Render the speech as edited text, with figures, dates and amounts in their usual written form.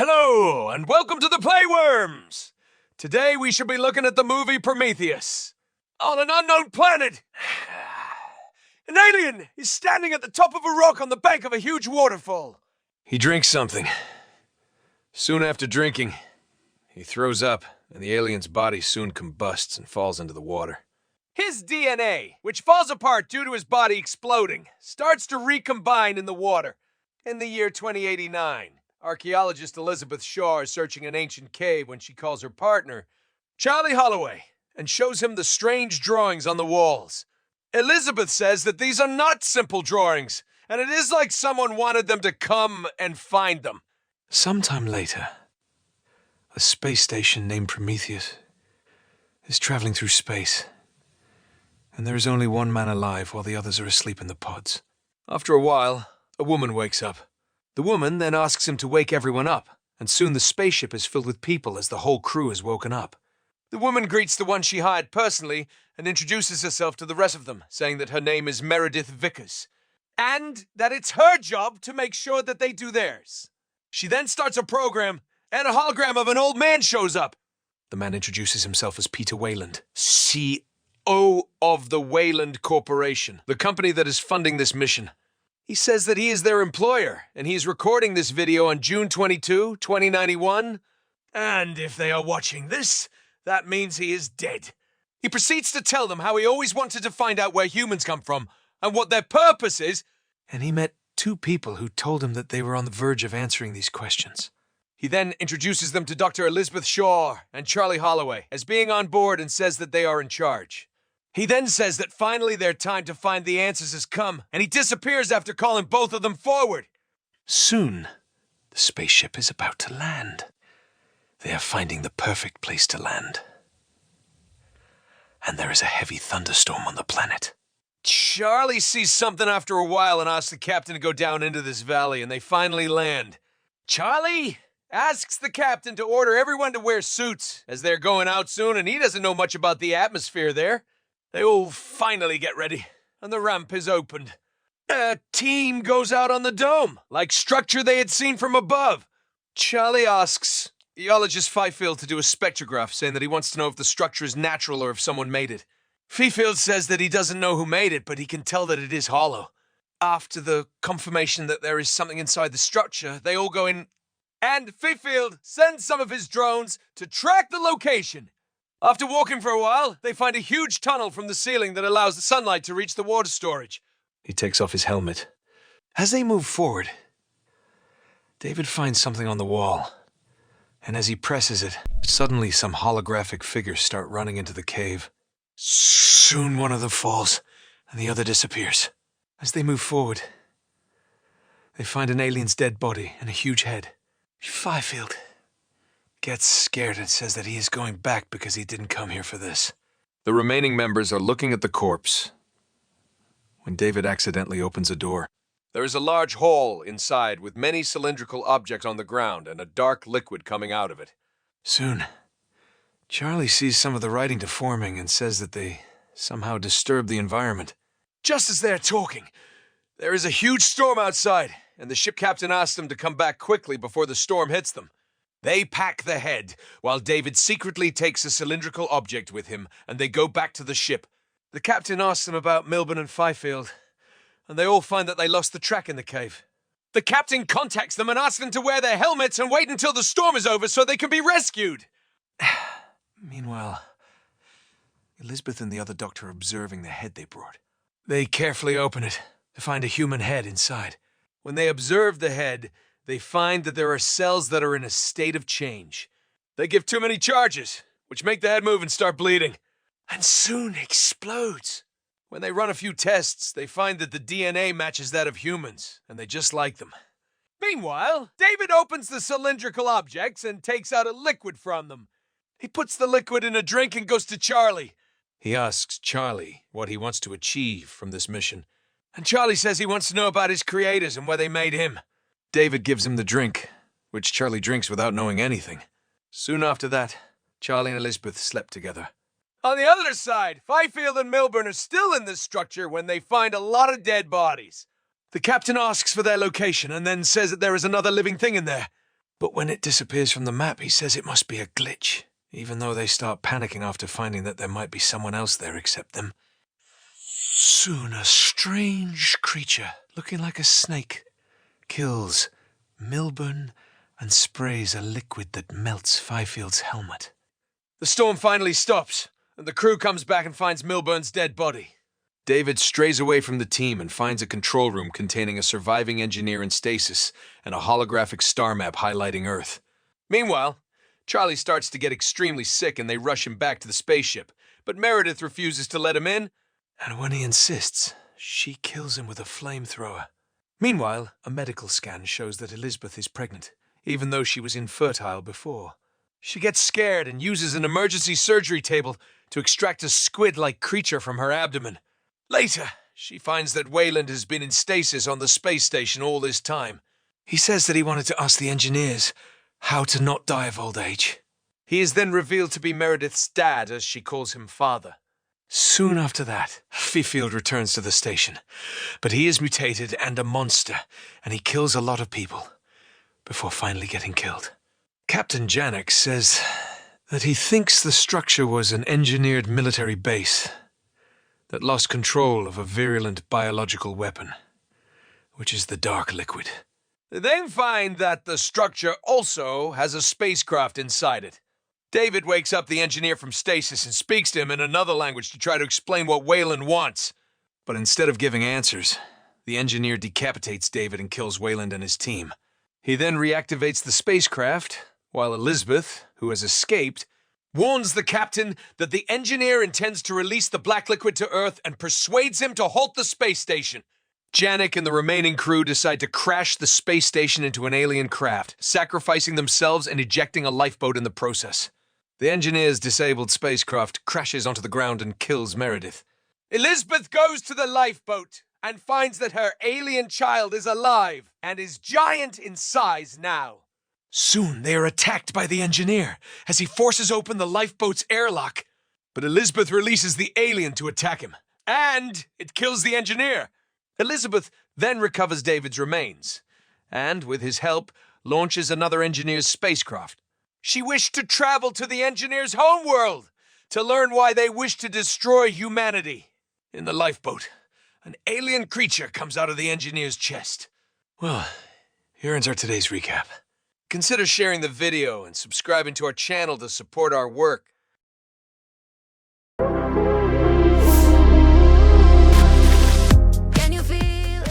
Hello, and welcome to the Playworms! Today we shall be looking at the movie Prometheus. On an unknown planet, an alien is standing at the top of a rock on the bank of a huge waterfall. He drinks something. Soon after drinking, he throws up, and the alien's body soon combusts and falls into the water. His DNA, which falls apart due to his body exploding, starts to recombine in the water. In the year 2089, archaeologist Elizabeth Shaw is searching an ancient cave when she calls her partner, Charlie Holloway, and shows him the strange drawings on the walls. Elizabeth says that these are not simple drawings, and it is like someone wanted them to come and find them. Sometime later, a space station named Prometheus is traveling through space, and there is only one man alive while the others are asleep in the pods. After a while, a woman wakes up. The woman then asks him to wake everyone up, and soon the spaceship is filled with people as the whole crew is woken up. The woman greets the one she hired personally and introduces herself to the rest of them, saying that her name is Meredith Vickers, and that it's her job to make sure that they do theirs. She then starts a program, and a hologram of an old man shows up. The man introduces himself as Peter Wayland, CEO of the Wayland Corporation, the company that is funding this mission. He says that he is their employer, and he is recording this video on June 22, 2091. And if they are watching this, that means he is dead. He proceeds to tell them how he always wanted to find out where humans come from, and what their purpose is, and he met two people who told him that they were on the verge of answering these questions. He then introduces them to Dr. Elizabeth Shaw and Charlie Holloway as being on board and says that they are in charge. He then says that finally their time to find the answers has come, and he disappears after calling both of them forward. Soon, the spaceship is about to land. They are finding the perfect place to land. And there is a heavy thunderstorm on the planet. Charlie sees something after a while and asks the captain to go down into this valley, and they finally land. Charlie asks the captain to order everyone to wear suits, as they're going out soon, and he doesn't know much about the atmosphere there. They all finally get ready, and the ramp is opened. A team goes out on the dome, like structure they had seen from above. Charlie asks geologist Fifield to do a spectrograph, saying that he wants to know if the structure is natural or if someone made it. Fifield says that he doesn't know who made it, but he can tell that it is hollow. After the confirmation that there is something inside the structure, they all go in, and Fifield sends some of his drones to track the location. After walking for a while, they find a huge tunnel from the ceiling that allows the sunlight to reach the water storage. He takes off his helmet. As they move forward, David finds something on the wall, and as he presses it, suddenly some holographic figures start running into the cave. Soon one of them falls, and the other disappears. As they move forward, they find an alien's dead body and a huge head. Fifield gets scared and says that he is going back because he didn't come here for this. The remaining members are looking at the corpse when David accidentally opens a door. There is a large hole inside with many cylindrical objects on the ground and a dark liquid coming out of it. Soon, Charlie sees some of the writing deforming and says that they somehow disturb the environment. Just as they're talking, there is a huge storm outside, and the ship captain asks them to come back quickly before the storm hits them. They pack the head, while David secretly takes a cylindrical object with him, and they go back to the ship. The captain asks them about Milburn and Fifield, and they all find that they lost the track in the cave. The captain contacts them and asks them to wear their helmets and wait until the storm is over so they can be rescued. Meanwhile, Elizabeth and the other doctor are observing the head they brought. They carefully open it to find a human head inside. When they observe the head, they find that there are cells that are in a state of change. They give too many charges, which make the head move and start bleeding, and soon explodes. When they run a few tests, they find that the DNA matches that of humans, and they just like them. Meanwhile, David opens the cylindrical objects and takes out a liquid from them. He puts the liquid in a drink and goes to Charlie. He asks Charlie what he wants to achieve from this mission, and Charlie says he wants to know about his creators and why they made him. David gives him the drink, which Charlie drinks without knowing anything. Soon after that, Charlie and Elizabeth slept together. On the other side, Fifield and Milburn are still in this structure when they find a lot of dead bodies. The captain asks for their location and then says that there is another living thing in there. But when it disappears from the map, he says it must be a glitch, even though they start panicking after finding that there might be someone else there except them. Soon a strange creature, looking like a snake, kills Milburn and sprays a liquid that melts Fifield's helmet. The storm finally stops, and the crew comes back and finds Milburn's dead body. David strays away from the team and finds a control room containing a surviving engineer in stasis and a holographic star map highlighting Earth. Meanwhile, Charlie starts to get extremely sick and they rush him back to the spaceship, but Meredith refuses to let him in, and when he insists, she kills him with a flamethrower. Meanwhile, a medical scan shows that Elizabeth is pregnant, even though she was infertile before. She gets scared and uses an emergency surgery table to extract a squid-like creature from her abdomen. Later, she finds that Wayland has been in stasis on the space station all this time. He says that he wanted to ask the engineers how to not die of old age. He is then revealed to be Meredith's dad, as she calls him father. Soon after that, Fifield returns to the station, but he is mutated and a monster, and he kills a lot of people, before finally getting killed. Captain Janek says that he thinks the structure was an engineered military base that lost control of a virulent biological weapon, which is the dark liquid. They then find that the structure also has a spacecraft inside it. David wakes up the engineer from stasis and speaks to him in another language to try to explain what Wayland wants. But instead of giving answers, the engineer decapitates David and kills Wayland and his team. He then reactivates the spacecraft, while Elizabeth, who has escaped, warns the captain that the engineer intends to release the black liquid to Earth and persuades him to halt the space station. Janek and the remaining crew decide to crash the space station into an alien craft, sacrificing themselves and ejecting a lifeboat in the process. The engineer's disabled spacecraft crashes onto the ground and kills Meredith. Elizabeth goes to the lifeboat and finds that her alien child is alive and is giant in size now. Soon they are attacked by the engineer as he forces open the lifeboat's airlock. But Elizabeth releases the alien to attack him, and it kills the engineer. Elizabeth then recovers David's remains, and with his help, launches another engineer's spacecraft. She wished to travel to the engineer's homeworld to learn why they wish to destroy humanity. In the lifeboat, an alien creature comes out of the engineer's chest. Well, here ends our today's recap. Consider sharing the video and subscribing to our channel to support our work.